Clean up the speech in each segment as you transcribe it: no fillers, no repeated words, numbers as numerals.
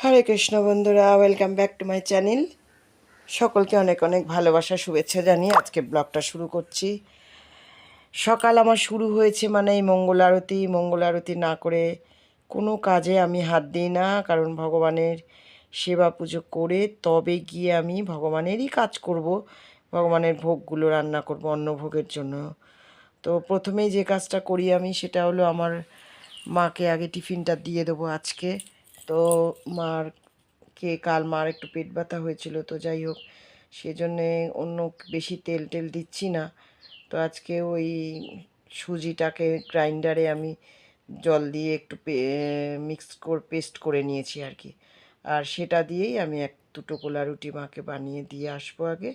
হরে কৃষ্ণ বন্ধুরা, welcome back to my channel. সকলকে অনেক অনেক ভালোবাসা শুভেচ্ছা জানিয়ে আজকে ব্লগটা শুরু করছি। সকাল আমার শুরু হয়েছে মানে এই মঙ্গল আরতি না করে কোনো কাজে আমি হাত দিই না, কারণ ভগবানের সেবা পুজো করে তবে গিয়ে আমি ভগবানেরই কাজ করব, ভগবানের ভোগগুলো রান্না করব অন্নভোগের জন্য। তো প্রথমেই যে কাজটা করি আমি সেটা হলো আমার মাকে আগে টিফিনটা দিয়ে দেবো আজকে। তো কাল মার একটু পেট ব্যথা হয়েছিল, তো যাই হোক সেজন্যে অন্য বেশি তেল টেল দিচ্ছি না। তো আজকে ওই সুজিটাকে গ্রাইন্ডারে আমি জল দিয়ে একটু পেস্ট করে নিয়েছি আর কি। আর সেটা দিয়েই আমি দুটো গোলা রুটি মাকে বানিয়ে দিয়ে আসবো আগে,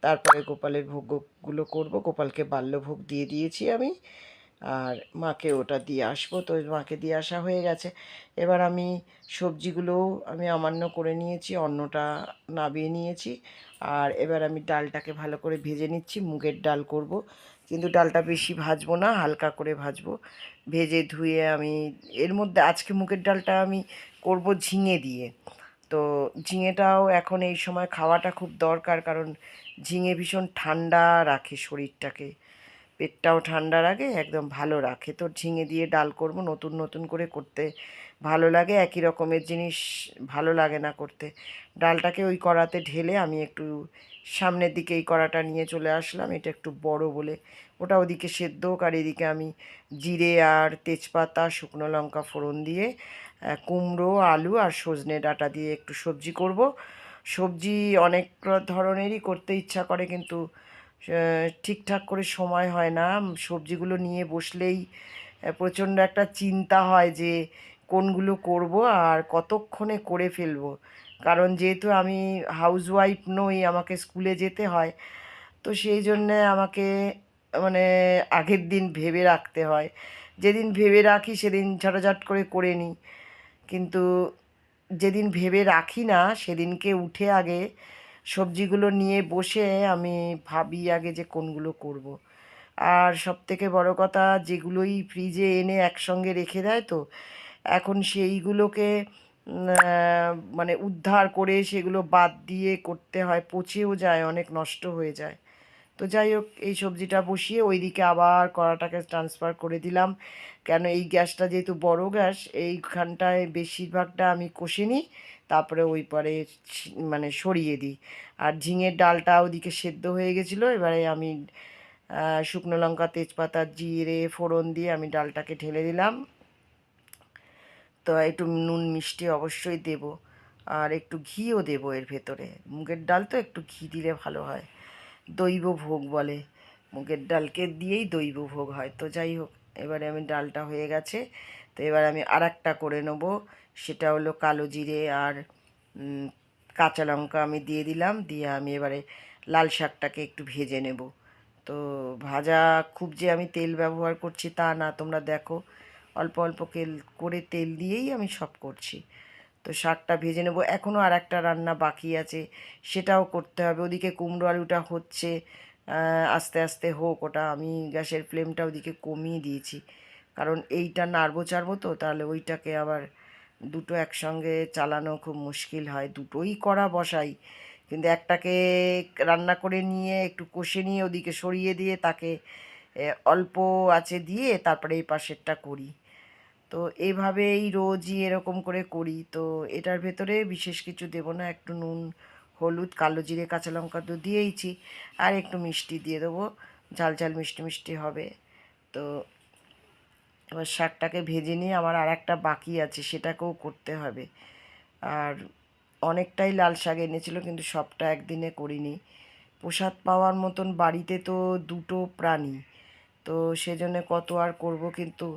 তারপরে গোপালের ভোগগুলো করব। গোপালকে বাল্যভোগ দিয়ে দিয়েছি আমি, আর মাকে ওটা দিয়ে আসবো। তো মাকে দিয়ে আসা হয়ে গেছে। এবার আমি সবজিগুলোও আমি আমান্য করে নিয়েছি, অন্নটা নাবিয়ে নিয়েছি। আর এবার আমি ডালটাকে ভালো করে ভেজে নিচ্ছি, মুগের ডাল করব। কিন্তু ডালটা বেশি ভাজবো না, হালকা করে ভাজবো। ভেজে ধুয়ে আমি এর মধ্যে আজকে মুগের ডালটা আমি করব ঝিঙে দিয়ে। তো ঝিঙেটাও এখন এই সময় খাওয়াটা খুব দরকার, কারণ ঝিঙে ভীষণ ঠান্ডা রাখে শরীরটাকে, পেটটাও ঠান্ডা রাখে, একদম ভালো রাখে। তো ঝিঙে দিয়ে ডাল করব, নতুন নতুন করে করতে ভালো লাগে, একই রকমের জিনিস ভালো লাগে না করতে। ডালটাকে ওই কড়াতে ঢেলে আমি একটু সামনের দিকে এই কড়াটা নিয়ে চলে আসলাম, এটা একটু বড় বলে। ওটা ওদিকে সেদ্ধ হোক, আর এদিকে আমি জিরে আর তেজপাতা শুকনো লঙ্কা ফোড়ন দিয়ে কুমড়ো আলু আর সজনে ডাঁটা দিয়ে একটু সবজি করব। সবজি অনেক ধরনেরই করতে ইচ্ছা করে, কিন্তু ঠিকঠাক করে সময় হয় না। সবজিগুলো নিয়ে বসলেই প্রচণ্ড একটা চিন্তা হয় যে কোনগুলো করব আর কতক্ষণে করে ফেলবো। কারণ যেহেতু আমি হাউসওয়াইফ নই, আমাকে স্কুলে যেতে হয়, তো সেই জন্যে আমাকে মানে আগের দিন ভেবে রাখতে হয়। যেদিন ভেবে রাখি সেদিন ঝটাঝট করে করে নিই, কিন্তু যেদিন ভেবে রাখি না সেদিনকে উঠে আগে সবজিগুলো নিয়ে বসে আমি ভাবি আগে যে কোনগুলো করব। আর সবথেকে বড় কথা, যেগুলোই ফ্রিজে এনে একসঙ্গে রেখে দেয়, তো এখন সেইগুলোকে মানে উদ্ধার করে সেগুলো বাদ দিয়ে করতে হয়, পচেও যায়, অনেক নষ্ট হয়ে যায়। তো যাই হোক, এই সবজিটা বসিয়ে ওইদিকে আবার কড়াটাকে ট্রান্সফার করে দিলাম, কেন এই গ্যাসটা যেহেতু বড় গ্যাস, এইখানটায় বেশিরভাগটা আমি কষে নিই, তারপরে ওই পরে মানে সরিয়ে দিই। আর ঝিঙের ডালটা ওদিকে সেদ্ধ হয়ে গেছিলো, এবারে আমি শুকনো লঙ্কা তেজপাতা জিরে ফোড়ন দিয়ে আমি ডালটাকে ঢেলে দিলাম। তো একটু নুন মিষ্টি অবশ্যই দেব, আর একটু ঘিও দেবো এর ভেতরে। মুগের ডাল তো একটু ঘি দিলে ভালো হয়, দৈব ভোগ বলে, মুগের ডালকে দিয়েই দৈব ভোগ হয়। তো যাই হোক, এবারে আমি ডালটা হয়ে গেছে। তো এবার আমি আর একটা করে নেব, সেটা হলো কালো জিরে আর কাঁচা লঙ্কা আমি দিয়ে দিলাম, দিয়ে আমি এবারে লাল শাকটাকে একটু ভেজে নেব। তো ভাজা খুব যে আমি তেল ব্যবহার করছি তা না, তোমরা দেখো অল্প অল্প করে তেল দিয়েই আমি সব করছি। তো শাকটা ভেজে নেব। এখনও আর একটা রান্না বাকি আছে, সেটাও করতে হবে। ওদিকে কুমড়ো আলুটা হচ্ছে, আস্তে আস্তে হোক ওটা। আমি গ্যাসের ফ্লেমটা ওদিকে কমিয়ে দিয়েছি, কারণ এইটা নাড়বো চাড়বো, তো তাহলে ওইটাকে আবার দুটো একসঙ্গে চালানো খুব মুশকিল হয়। দুটোই করা বসাই, কিন্তু একটাকে রান্না করে নিয়ে একটু কষে নিয়ে ওদিকে সরিয়ে দিয়ে তাকে অল্প আঁচে দিয়ে তারপরে এই পাশেরটা করি। তো এইভাবেই রোজই এরকম করে করি। তো এটার ভেতরে বিশেষ কিছু দেবো না, একটু নুন হলুদ কালো জিরে কাঁচা লঙ্কা তো দিয়েইছি, আর একটু মিষ্টি দিয়ে দেবো, ঝাল ঝাল মিষ্টি মিষ্টি হবে। তো এবার শাকটাকে ভেজে নিয়ে আমার আর একটা বাকি আছে, সেটাকেও করতে হবে। আর অনেকটাই লাল শাক এনেছিল, কিন্তু সবটা একদিনে করিনি। প্রসাদ পাওয়ার মতন বাড়িতে তো দুটো প্রাণী, তো সেজন্য কত আর করব, কিন্তু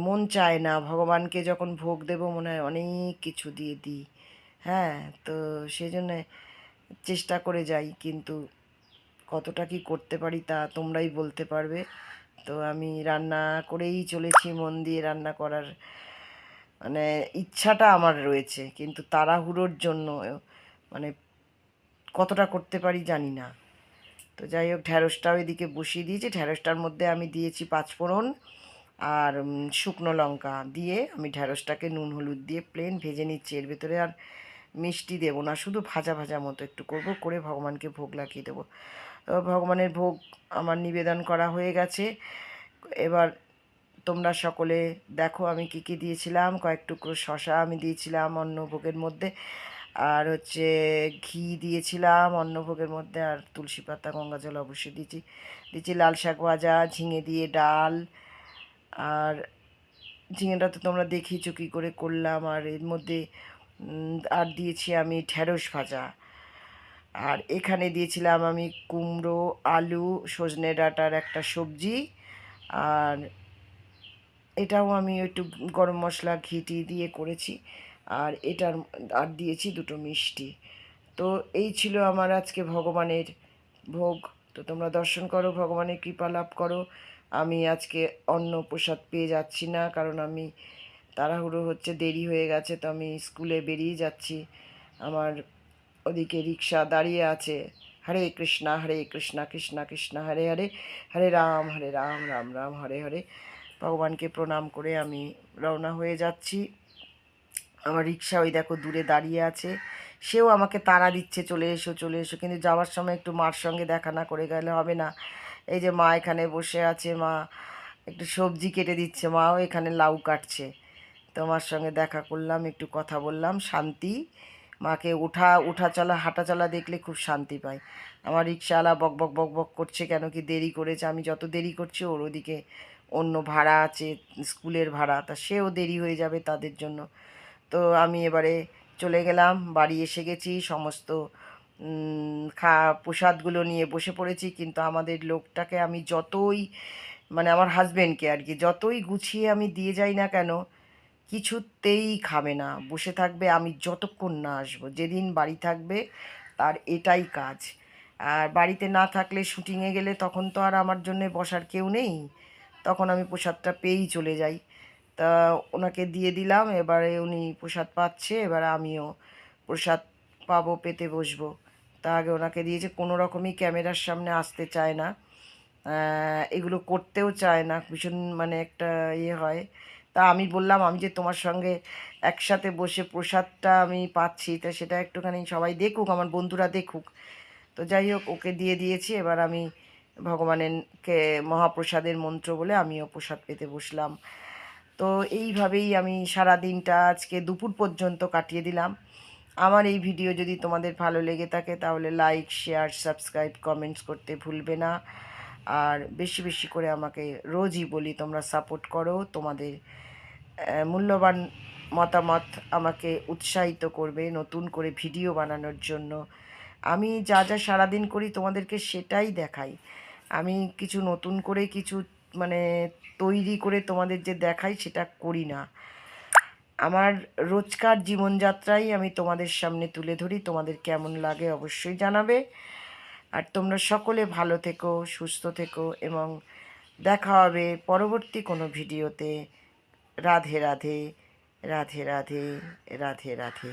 মন চায় না। ভগবানকে যখন ভোগ দেব মনে হয় অনেক কিছু দিয়ে দিই। হ্যাঁ, তো সেই জন্যে চেষ্টা করে যাই, কিন্তু কতটা কি করতে পারি তা তোমরাই বলতে পারবে। তো আমি রান্না করেই চলেছি, মন দিয়ে রান্না করার মানে ইচ্ছাটা আমার রয়েছে, কিন্তু তাড়াহুড়োর জন্য মানে কতটা করতে পারি জানি না। তো যাই হোক, ঢ্যাঁড়সটাও এদিকে বসিয়ে দিয়েছি। ঢ্যাঁড়সটার মধ্যে আমি দিয়েছি পাঁচফোড়ন, আর শুকনো লঙ্কা দিয়ে আমি ঢ্যাঁড়সটাকে নুন হলুদ দিয়ে প্লেন ভেজে নিচ্ছি। এর ভেতরে আর মিষ্টি দেবো না, শুধু ভাজা ভাজা মতো একটু করব, করে ভগবানকে ভোগ লাগিয়ে দেবো। ভগবানের ভোগ আমার নিবেদন করা হয়ে গেছে। এবার তোমরা সকলে দেখো আমি কি কি দিয়েছিলাম। কয়েক টুকরো শশা আমি দিয়েছিলাম অন্নভোগের মধ্যে, আর হচ্ছে ঘি দিয়েছিলাম অন্নভোগের মধ্যে, আর তুলসী পাতা গঙ্গা জল অবশ্যই দিয়েছি লাল শাক ভাজা, ঝিঙে দিয়ে ডাল, আর ঝিঙেটা তো তোমরা দেখিয়েছো কী করে করলাম। আর এর মধ্যে আর দিয়েছি আমি ঢ্যাঁড়স ভাজা, আর এখানে দিয়েছিলাম আমি কুমড়ো, আলু, সজনে ডাঁটার একটা সবজি, আর এটাও আমি একটু গরম মশলা ঘিটি দিয়ে করেছি, আর এটার আর দিয়েছি দুটো মিষ্টি। তো এই ছিল আমার আজকে ভগবানের ভোগ। তো তোমরা দর্শন করো, ভগবানের কৃপা লাভ করো। আমি আজকে অন্ন প্রসাদ পেয়ে যাচ্ছি না, কারণ আমি তাড়াহুড়ো হচ্ছে, দেরি হয়ে গেছে, তো আমি স্কুলে বেরিয়ে যাচ্ছি। আমার ওদিকে রিক্সা দাঁড়িয়ে আছে। হরে কৃষ্ণা কৃষ্ণা কৃষ্ণা হরে হরে, হরে রাম রাম রাম হরে হরে। ভগবানকে প্রণাম করে আমি রওনা হয়ে যাচ্ছি। আমার রিক্সা ওই দেখো দূরে দাঁড়িয়ে আছে, সেও আমাকে তাড়া দিচ্ছে চলে এসো চলে এসো, কিন্তু যাওয়ার সময় একটু মার সঙ্গে দেখা না করে গেলে হবে না। এই যে মা এখানে বসে আছে, মা একটু সবজি কেটে দিচ্ছে, মাও এখানে লাউ কাটছে। তোমার সঙ্গে দেখা করলাম, একটু কথা বললাম, শান্তি। মাকে উঠা চলা হাঁটা চলা দেখলে খুব শান্তি পাই। আমার রিক্সাওয়ালা বক বক বক বক করছে, কেন কি দেরি করেছে। আমি যত দেরি করছি ওর ওদিকে অন্য ভাড়া আছে, স্কুলের ভাড়া, তা সেও দেরি হয়ে যাবে তাদের জন্য। তো আমি এবারে চলে গেলাম, বাড়ি এসে গেছি, সমস্ত প্রসাদগুলো নিয়ে বসে পড়েছি। কিন্তু আমাদের লোকটাকে আমি যতই, মানে আমার হাজবেন্ডকে আর কি, যতই গুছিয়ে আমি দিয়ে যাই না কেন, কিছুতেই খাবে না, বসে থাকবে আমি যতক্ষণ না আসবো। যেদিন বাড়ি থাকবে তার এটাই কাজ। আর বাড়িতে না থাকলে, শুটিংয়ে গেলে, তখন তো আর আমার জন্যে বসার কেউ নেই, তখন আমি প্রসাদটা পেয়েই চলে যাই। তা ওনাকে দিয়ে দিলাম, এবারে উনি প্রসাদ পাচ্ছে, এবার আমিও প্রসাদ পাবো, পেতে বসবো। তা আগে ওনাকে দিয়েছে, কোনো রকমই ক্যামেরার সামনে আসতে চায় না, এগুলো করতেও চায় না, ভীষণ মানে একটা ইয়ে হয়। তা আমি বললাম, আমি যে তোমার সঙ্গে একসাথে বসে প্রসাদটা আমি পাচ্ছি, তা সেটা একটুখানি সবাই দেখুক, আমার বন্ধুরা দেখুক। তো যাই হোক, ওকে দিয়ে দিয়েছি। এবার আমি ভগবানেরকে মহাপ্রসাদের মন্ত্র বলে আমিও প্রসাদ পেতে বসলাম। তো এইভাবেই আমি সারা দিনটা আজকে দুপুর পর্যন্ত কাটিয়ে দিলাম। আমার এই ভিডিও যদি তোমাদের ভালো লেগে থাকে তাহলে লাইক, শেয়ার, সাবস্ক্রাইব, কমেন্টস করতে ভুলবে না। আর বেশি বেশি করে আমাকে, রোজই বলি, তোমরা সাপোর্ট করো। তোমাদের মূল্যবান মতামত আমাকে উৎসাহিত করবে নতুন করে ভিডিও বানানোর জন্য। আমি যা যা সারাদিন করি তোমাদেরকে সেটাই দেখাই। আমি কিছু নতুন করে কিছু মানে তৈরি করে তোমাদের যে দেখাই সেটা করি না। আমার রোজকার জীবনযাত্রাই আমি তোমাদের সামনে তুলে ধরি। তোমাদের কেমন লাগে অবশ্যই জানাবে। আর তোমরা সকলে ভালো থেকো, সুস্থ থেকো, এবং দেখা হবে পরবর্তী কোনো ভিডিওতে। রাধে রাধে, রাধে রাধে, রাধে রাধে।